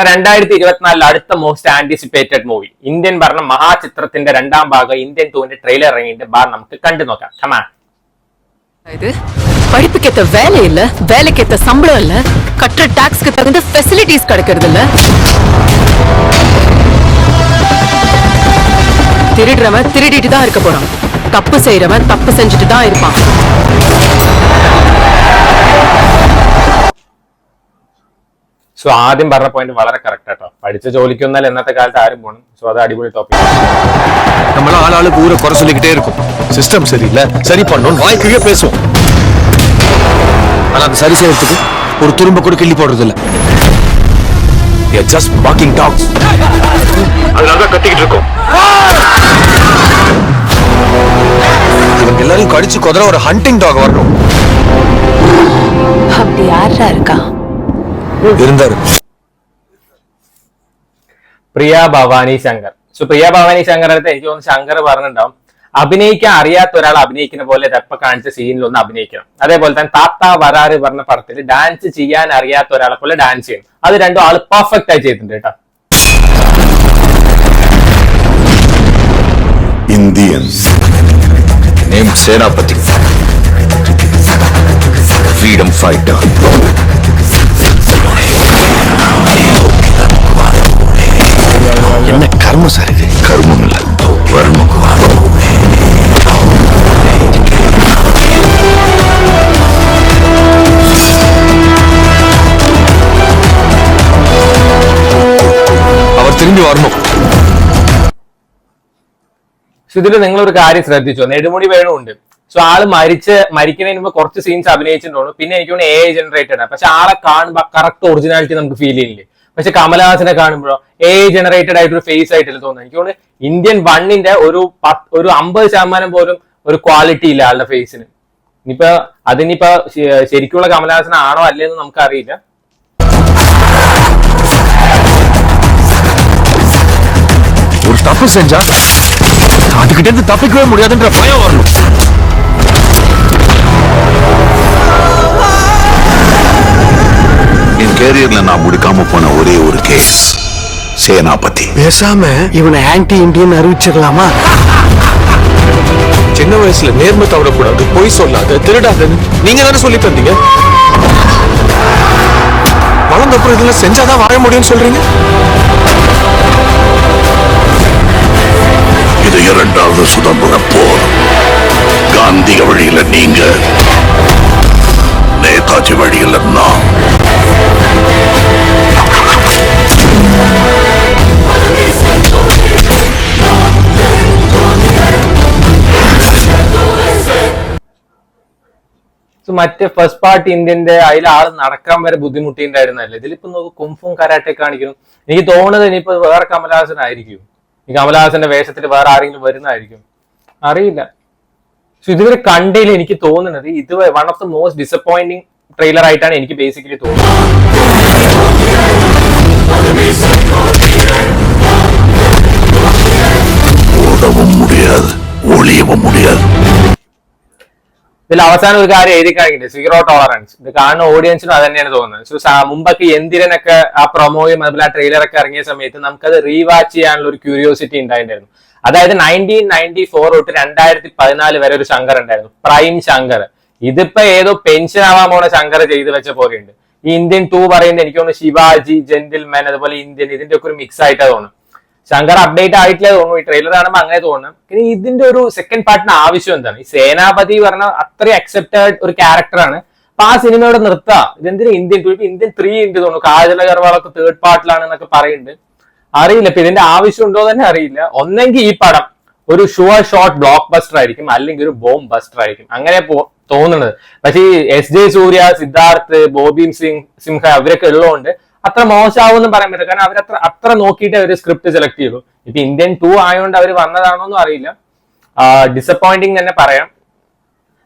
2024 അടുത്ത most anticipated movie Indian പറഞ്ഞ മഹാചിത്രത്തിന്റെ രണ്ടാം ഭാഗം ഇന്ത്യൻ 2 ട്രെയിലർ ഇറങ്ങിയിട്ട് ബാർ നമുക്ക് കണ്ടു നോക്കാം. കമാ படிப்புக்கேத்த வேலை இல்ல, வேலைக்கேத்த சம்பளம் இல்ல, கட்டுற டாக்ஸ்க்கு தகுந்த ஃபெசிலிட்டிஸ் கிடைக்கிறது இல்ல. திருடுறவன் திருடிட்டு தான் இருக்க போறான், தப்பு செய்யறவன் தப்பு செஞ்சுட்டு தான் இருப்பான். സോ ആദ്യം പറഞ്ഞ പോയിന്റ് വളരെ കറക്റ്റ് ആട്ടോ. പഠിച്ച ജോലിക്കൊന്നാൽ എന്നത്തെ കാലത്ത് ആരും പോകണം. സോ അത് അടിപൊളി ടോപ്പിക്. നമ്മൾ ആളാള് കൂടെ കുറെ சொல்லிக்கிட்டே இருக்கும். சிஸ்டம் சரியில்லை, சரி பண்ணணும், வாய்க்குள்ளே பேசுவோம். ஆனா அது சரி செய்யறதுக்கு ஒரு துரும்ப கூட கிள்ளி போடுறது இல்ல. We are just walking dogs. அதனால தான் கத்திக்கிட்டு இருக்கோம். இவங்க எல்லாரும் கடிச்சு கொதற ஒரு ஹண்டிங் டாக் வரணும். அப்படி யாரா இருக்கா? இருந்தாரு പ്രിയ ഭവാനി ശങ്കർ. സോ പ്രിയ ഭവാനി ശങ്കർ അടുത്ത് എനിക്ക് തോന്നുന്നു ശങ്കർ പറഞ്ഞിട്ടുണ്ടാവും അഭിനയിക്കാൻ അറിയാത്ത ഒരാൾ അഭിനയിക്കുന്ന പോലെ എപ്പ കാണിച്ച സീനിലൊന്ന് അഭിനയിക്കണം. അതേപോലെ തന്നെ താത്ത വരാറ് പറഞ്ഞ പടത്തിൽ ഡാൻസ് ചെയ്യാൻ അറിയാത്ത ഒരാളെ പോലെ ഡാൻസ് ചെയ്യണം. അത് രണ്ടും ആള് പെർഫെക്റ്റ് ആയി ചെയ്തിട്ടുണ്ട് കേട്ടോ. Indians named Senapati, freedom fighter. என்ன கர்மம் சார் இது? கர்மம் இல்ல, வர்மம். அவர் திரும்பி வரணும். ഇതിൽ നിങ്ങളൊരു കാര്യം ശ്രദ്ധിച്ചോ, നെടുമുടി വേണുണ്ട്. സോ ആള് മരിക്കുന്നതിന് മുമ്പ് കുറച്ച് സീൻസ് അഭിനയിച്ചിട്ടുണ്ടോ. പിന്നെ എനിക്ക് തോന്നുന്നു AI ജനറേറ്റഡ് ആണ്. പക്ഷെ ആളെ കാണുമ്പോ കറക്റ്റ് ഒറിജിനാലിറ്റി നമുക്ക് ഫീൽ ചെയ്യുന്നില്ലേ. പക്ഷെ കമലഹാസനെ കാണുമ്പോഴോ AI ജനറേറ്റഡ് ആയിട്ട് ഒരു ഫേസ് ആയിട്ടില്ല തോന്നുന്നു. എനിക്ക് തോന്നുന്നു ഇന്ത്യൻ 1ന്റെ ഒരു 50% പോലും ഒരു ക്വാളിറ്റി ഇല്ല ആളുടെ ഫേസിന്. അതിനിപ്പോ ശരിക്കുള്ള കമലഹാസനാണോ അല്ലേന്ന് നമുക്കറിയില്ല. ஒரு தப்பு செஞ்சா அதுகிட்ட இருந்து தப்பிக்கவே முடியாதுன்ற பயம் வரணும். என் கேரியர்ல நான் முடிக்காம போன ஒரே ஒரு கேஸ் சேனாபதி. பேசாம இவனை ஆன்டி இண்டியன் அறிவிச்சிடலாமா? சின்ன வயசுல நேர்மை தவறக்கூடாது, பொய் சொல்லாத, திருடாதன்னு நீங்க தானே சொல்லி தந்தீங்க. வளர்ந்தப்புறம் இதெல்லாம் செஞ்சாதான் வாழ முடியும்னு சொல்றீங்க. இது 2வது சுதந்திர போர். காந்திய வழியில நீங்க, நேதாஜி வழியில நான். മറ്റേ ഫസ്റ്റ് പാർട്ട് ഇന്ത്യന്റെ അതിൽ ആള് നടക്കാൻ വരെ ബുദ്ധിമുട്ടിണ്ടായിരുന്നല്ലേ. ഇതിലിപ്പോ നോക്ക് കുംഫും കരാട്ടെ കാണിക്കുന്നു. എനിക്ക് തോന്നുന്നത് ഇനിയിപ്പോ വേറെ കമലഹാസൻ ആയിരിക്കും. ഈ കമലഹാസന്റെ വേഷത്തിൽ വേറെ ആരെങ്കിലും വരുന്നതായിരിക്കും, അറിയില്ല. സോ ഇതുവരെ കണ്ടതിൽ എനിക്ക് തോന്നുന്നത് ഇത് one of the most disappointing trailer ആയിട്ടാണ് എനിക്ക് ബേസിക്കലി തോന്നുന്നത്. ഇതിൽ അവസാനം ഒരു കാര്യം എഴുതി കാണിക്കുന്നുണ്ട്, 0 ടോളറൻസ്. ഇത് കാണുന്ന ഓഡിയൻസിനും അത് തന്നെയാണ് തോന്നുന്നത്. സോ മുമ്പൊക്കെ എന്തിരനൊക്കെ ആ പ്രൊമോയും അതുപോലെ ആ ട്രെയിലറൊക്കെ ഇറങ്ങിയ സമയത്ത് നമുക്കത് റീവാച്ച് ചെയ്യാനുള്ള ഒരു ക്യൂരിയോസിറ്റി ഉണ്ടായിട്ടുണ്ടായിരുന്നു. അതായത് 1994 തൊട്ട് 2014 വരെ ഒരു ശങ്കർ ഉണ്ടായിരുന്നു, പ്രൈം ശങ്കർ. ഇതിപ്പോ ഏതോ പെൻഷൻ ആവാൻ പോണ ശങ്കർ ചെയ്ത് വെച്ച പോലെയുണ്ട്. ഈ ഇന്ത്യൻ 2 പറയുന്നത് എനിക്ക് തോന്നുന്നു ശിവാജി, ജെന്റിൽമാൻ, അതുപോലെ ഇന്ത്യൻ ഇതിന്റെ ഒക്കെ ഒരു മിക്സ് ആയിട്ടാണ് തോന്നുന്നു. ശങ്കർ അപ്ഡേറ്റ് ആയിട്ടില്ല തോന്നുന്നു. ഈ ട്രെയിലർ കാണുമ്പോൾ അങ്ങനെ തോന്നുന്നു. ഇനി ഇതിന്റെ ഒരു സെക്കൻഡ് പാർട്ടിന് ആവശ്യം എന്താണ്? ഈ സേനാപതി പറഞ്ഞ അത്രയും അക്സെപ്റ്റഡ് ഒരു ക്യാരക്ടറാണ്. അപ്പൊ ആ സിനിമയോടെ നിർത്താം. ഇതെന്തിനാ ഇന്ത്യൻ 2? ഇന്ത്യൻ 3 ഉണ്ട് തോന്നുന്നു. കാജൽ അഗർവാളൊക്കെ 3rd പാർട്ടിലാണ് എന്നൊക്കെ പറയുന്നുണ്ട്. അറിയില്ല ഇപ്പൊ ഇതിന്റെ ആവശ്യം ഉണ്ടോ തന്നെ അറിയില്ല. ഒന്നെങ്കിൽ ഈ പടം ഒരു ഷുവർ ഷോട്ട് ബ്ലോക്ക് ബസ്റ്റർ ആയിരിക്കും, അല്ലെങ്കിൽ ഒരു ബോംബ് ബസ്റ്റർ ആയിരിക്കും, അങ്ങനെ തോന്നുന്നത്. പക്ഷേ ഈ SJ സൂര്യ, സിദ്ധാർത്ഥ്, ബോബി സിംഹ അവരൊക്കെ ഉള്ളതുകൊണ്ട് അത്ര മോശമാവെന്നും പറയാൻ പറ്റില്ല. കാരണം അത്ര നോക്കിയിട്ട് അവർ സ്ക്രിപ്റ്റ് സെലക്ട് ചെയ്തു. ഇപ്പൊ ഇന്ത്യൻ 2 ആയതുകൊണ്ട് അവർ വന്നതാണോന്നും അറിയില്ല. ഡിസപ്പോയിന്റിങ് തന്നെ പറയാം.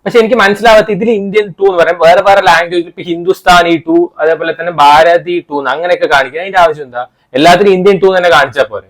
പക്ഷെ എനിക്ക് മനസ്സിലാവാത്ത ഇതിൽ ഇന്ത്യൻ 2 എന്ന് പറയാം വേറെ വേറെ ലാംഗ്വേജ്, ഇപ്പൊ ഹിന്ദുസ്ഥാനി 2, അതേപോലെ തന്നെ ഭാരതി 2 അങ്ങനെയൊക്കെ കാണിക്കുക. അതിന്റെ ആവശ്യം എന്താ? എല്ലാത്തിനും ഇന്ത്യൻ 2 തന്നെ കാണിച്ചാൽ പോരെ.